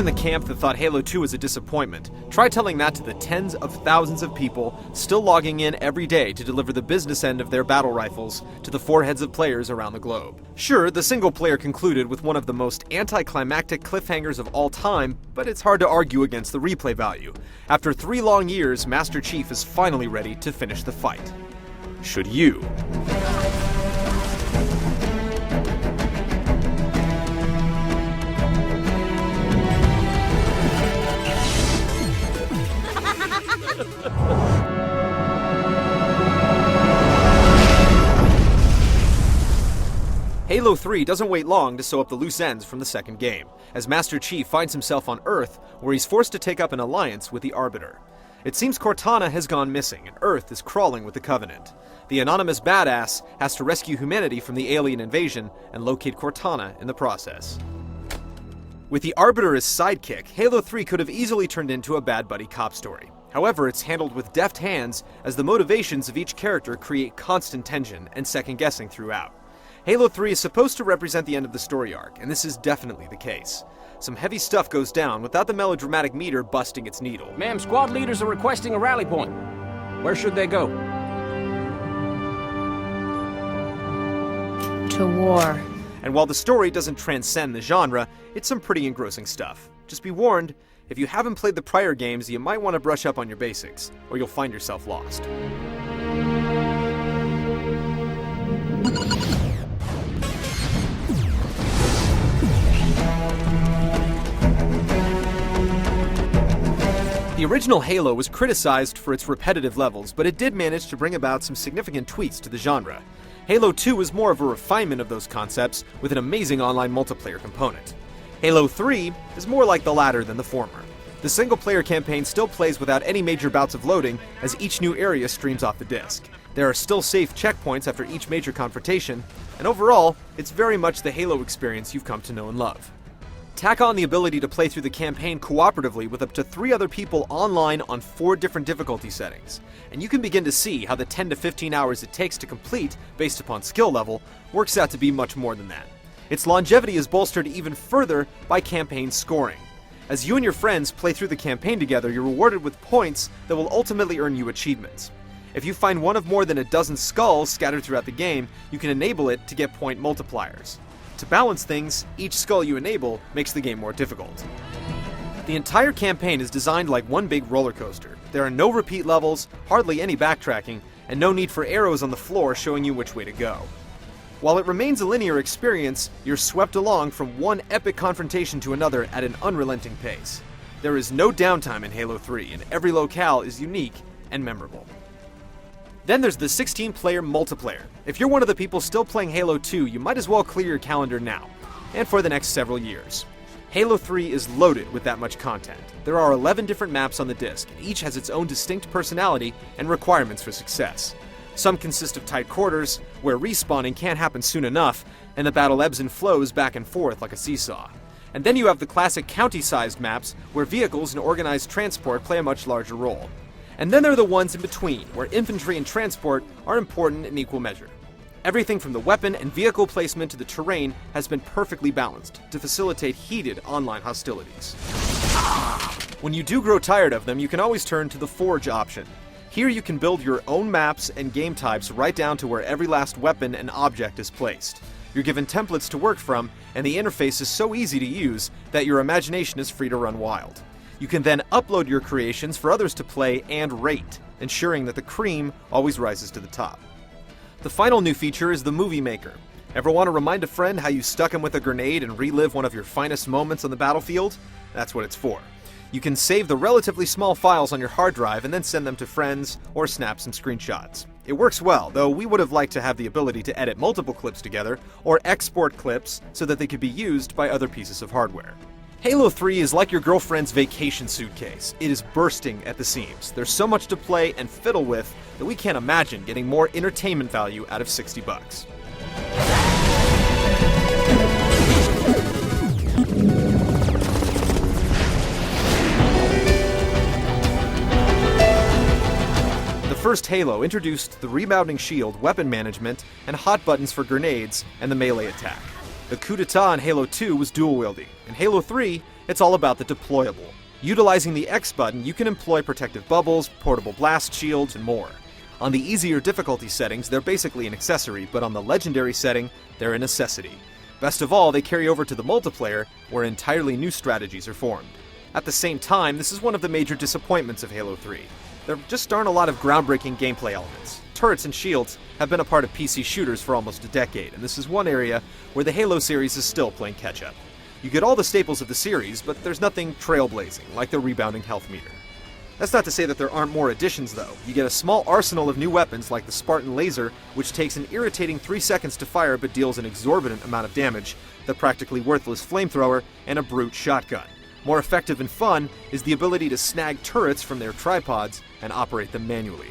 the camp that thought Halo 2 was a disappointment, try telling that to the tens of thousands of people still logging in every day to deliver the business end of their battle rifles to the foreheads of players around the globe. Sure, the single player concluded with one of the most anticlimactic cliffhangers of all time, but it's hard to argue against the replay value. After 3 long years, Master Chief is finally ready to finish the fight. Should you? Halo 3 doesn't wait long to sew up the loose ends from the second game, as Master Chief finds himself on Earth, where he's forced to take up an alliance with the Arbiter. It seems Cortana has gone missing, and Earth is crawling with the Covenant. The anonymous badass has to rescue humanity from the alien invasion and locate Cortana in the process. With the Arbiter as sidekick, Halo 3 could have easily turned into a bad buddy cop story. However, it's handled with deft hands, as the motivations of each character create constant tension and second-guessing throughout. Halo 3 is supposed to represent the end of the story arc, and this is definitely the case. Some heavy stuff goes down without the melodramatic meter busting its needle. Ma'am, squad leaders are requesting a rally point. Where should they go? To war. And while the story doesn't transcend the genre, it's some pretty engrossing stuff. Just be warned, if you haven't played the prior games, you might want to brush up on your basics, or you'll find yourself lost. The original Halo was criticized for its repetitive levels, but it did manage to bring about some significant tweaks to the genre. Halo 2 is more of a refinement of those concepts, with an amazing online multiplayer component. Halo 3 is more like the latter than the former. The single-player campaign still plays without any major bouts of loading, as each new area streams off the disc. There are still safe checkpoints after each major confrontation, and overall, it's very much the Halo experience you've come to know and love. Tack on the ability to play through the campaign cooperatively with up to 3 other people online on 4 different difficulty settings, and you can begin to see how the 10 to 15 hours it takes to complete, based upon skill level, works out to be much more than that. Its longevity is bolstered even further by campaign scoring. As you and your friends play through the campaign together, you're rewarded with points that will ultimately earn you achievements. If you find one of more than a dozen skulls scattered throughout the game, you can enable it to get point multipliers. To balance things, each skull you enable makes the game more difficult. The entire campaign is designed like one big roller coaster. There are no repeat levels, hardly any backtracking, and no need for arrows on the floor showing you which way to go. While it remains a linear experience, you're swept along from one epic confrontation to another at an unrelenting pace. There is no downtime in Halo 3, and every locale is unique and memorable. Then there's the 16-player multiplayer. If you're one of the people still playing Halo 2, you might as well clear your calendar now, and for the next several years. Halo 3 is loaded with that much content. There are 11 different maps on the disc, and each has its own distinct personality and requirements for success. Some consist of tight quarters, where respawning can't happen soon enough, and the battle ebbs and flows back and forth like a seesaw. And then you have the classic county-sized maps, where vehicles and organized transport play a much larger role. And then there are the ones in between, where infantry and transport are important in equal measure. Everything from the weapon and vehicle placement to the terrain has been perfectly balanced to facilitate heated online hostilities. When you do grow tired of them, you can always turn to the Forge option. Here you can build your own maps and game types right down to where every last weapon and object is placed. You're given templates to work from, and the interface is so easy to use that your imagination is free to run wild. You can then upload your creations for others to play and rate, ensuring that the cream always rises to the top. The final new feature is the Movie Maker. Ever want to remind a friend how you stuck him with a grenade and relive one of your finest moments on the battlefield? That's what it's for. You can save the relatively small files on your hard drive and then send them to friends or snap some screenshots. It works well, though we would have liked to have the ability to edit multiple clips together or export clips so that they could be used by other pieces of hardware. Halo 3 is like your girlfriend's vacation suitcase. It is bursting at the seams. There's so much to play and fiddle with that we can't imagine getting more entertainment value out of $60. The first Halo introduced the rebounding shield, weapon management, and hot buttons for grenades and the melee attack. The coup d'etat in Halo 2 was dual-wielding. In Halo 3, It's all about the deployable. Utilizing the X button, you can employ protective bubbles, portable blast shields, and more. On the easier difficulty settings, they're basically an accessory, but on the legendary setting, they're a necessity. Best of all, they carry over to the multiplayer, where entirely new strategies are formed. At the same time, this is one of the major disappointments of Halo 3. There just aren't a lot of groundbreaking gameplay elements. Turrets and shields have been a part of PC shooters for almost a decade, and this is one area where the Halo series is still playing catch-up. You get all the staples of the series, but there's nothing trailblazing, like the rebounding health meter. That's not to say that there aren't more additions, though. You get a small arsenal of new weapons like the Spartan Laser, which takes an irritating 3 seconds to fire but deals an exorbitant amount of damage, the practically worthless flamethrower, and a brute shotgun. More effective and fun is the ability to snag turrets from their tripods and operate them manually.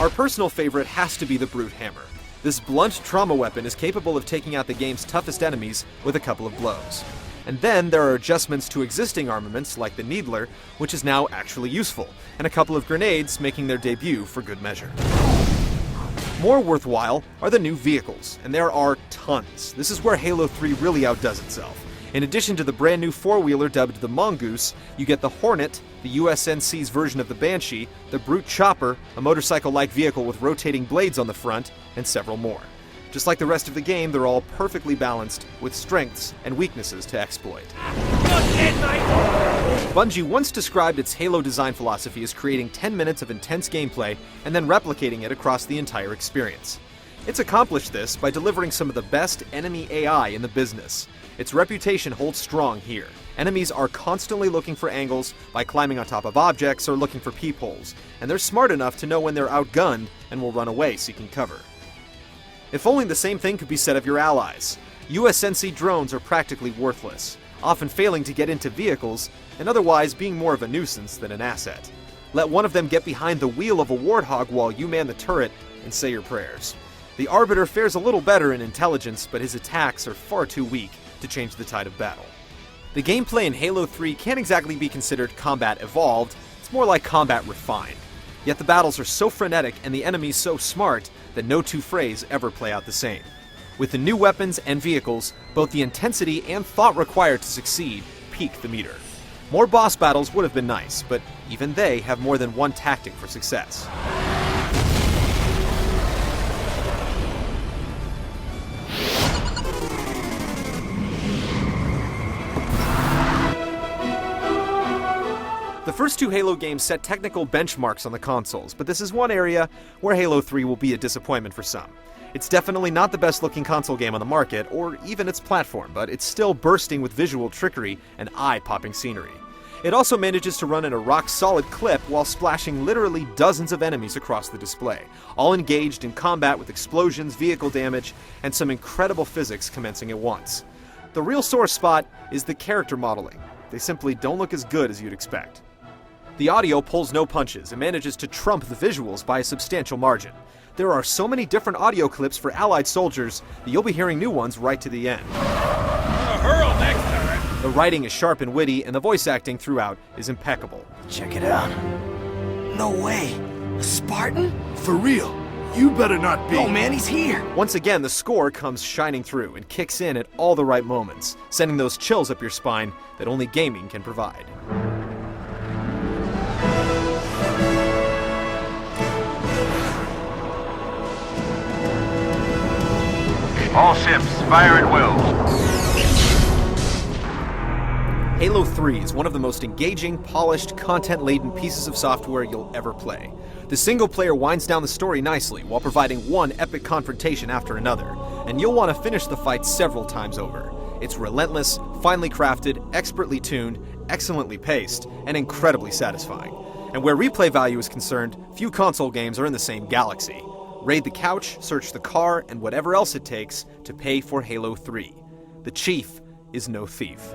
Our personal favorite has to be the Brute Hammer. This blunt trauma weapon is capable of taking out the game's toughest enemies with a couple of blows. And then there are adjustments to existing armaments like the Needler, which is now actually useful, and a couple of grenades making their debut for good measure. More worthwhile are the new vehicles, and there are tons. This is where Halo 3 really outdoes itself. In addition to the brand new four-wheeler dubbed the Mongoose, you get the Hornet, the USNC's version of the Banshee, the Brute Chopper, a motorcycle-like vehicle with rotating blades on the front, and several more. Just like the rest of the game, they're all perfectly balanced, with strengths and weaknesses to exploit. Bungie once described its Halo design philosophy as creating 10 minutes of intense gameplay and then replicating it across the entire experience. It's accomplished this by delivering some of the best enemy AI in the business. Its reputation holds strong here. Enemies are constantly looking for angles by climbing on top of objects or looking for peepholes, and they're smart enough to know when they're outgunned and will run away seeking cover. If only the same thing could be said of your allies. USNC drones are practically worthless, often failing to get into vehicles and otherwise being more of a nuisance than an asset. Let one of them get behind the wheel of a Warthog while you man the turret and say your prayers. The Arbiter fares a little better in intelligence, but his attacks are far too weak to change the tide of battle. The gameplay in Halo 3 can't exactly be considered combat evolved, it's more like combat refined. Yet the battles are so frenetic and the enemies so smart that no two frays ever play out the same. With the new weapons and vehicles, both the intensity and thought required to succeed peak the meter. More boss battles would have been nice, but even they have more than one tactic for success. The first two Halo games set technical benchmarks on the consoles, but this is one area where Halo 3 will be a disappointment for some. It's definitely not the best looking console game on the market, or even its platform, but it's still bursting with visual trickery and eye-popping scenery. It also manages to run at a rock-solid clip while splashing literally dozens of enemies across the display, all engaged in combat with explosions, vehicle damage, and some incredible physics commencing at once. The real sore spot is the character modeling. They simply don't look as good as you'd expect. The audio pulls no punches and manages to trump the visuals by a substantial margin. There are so many different audio clips for Allied soldiers that you'll be hearing new ones right to the end. Hurl next time! The writing is sharp and witty, and the voice acting throughout is impeccable. Check it out. No way. A Spartan? For real, you better not be. Oh man, he's here. Once again, the score comes shining through and kicks in at all the right moments, sending those chills up your spine that only gaming can provide. All ships, fire at will. Halo 3 is one of the most engaging, polished, content-laden pieces of software you'll ever play. The single player winds down the story nicely while providing one epic confrontation after another, and you'll want to finish the fight several times over. It's relentless, finely crafted, expertly tuned, excellently paced, and incredibly satisfying. And where replay value is concerned, few console games are in the same galaxy. Raid the couch, search the car, and whatever else it takes to pay for Halo 3. The Chief is no thief.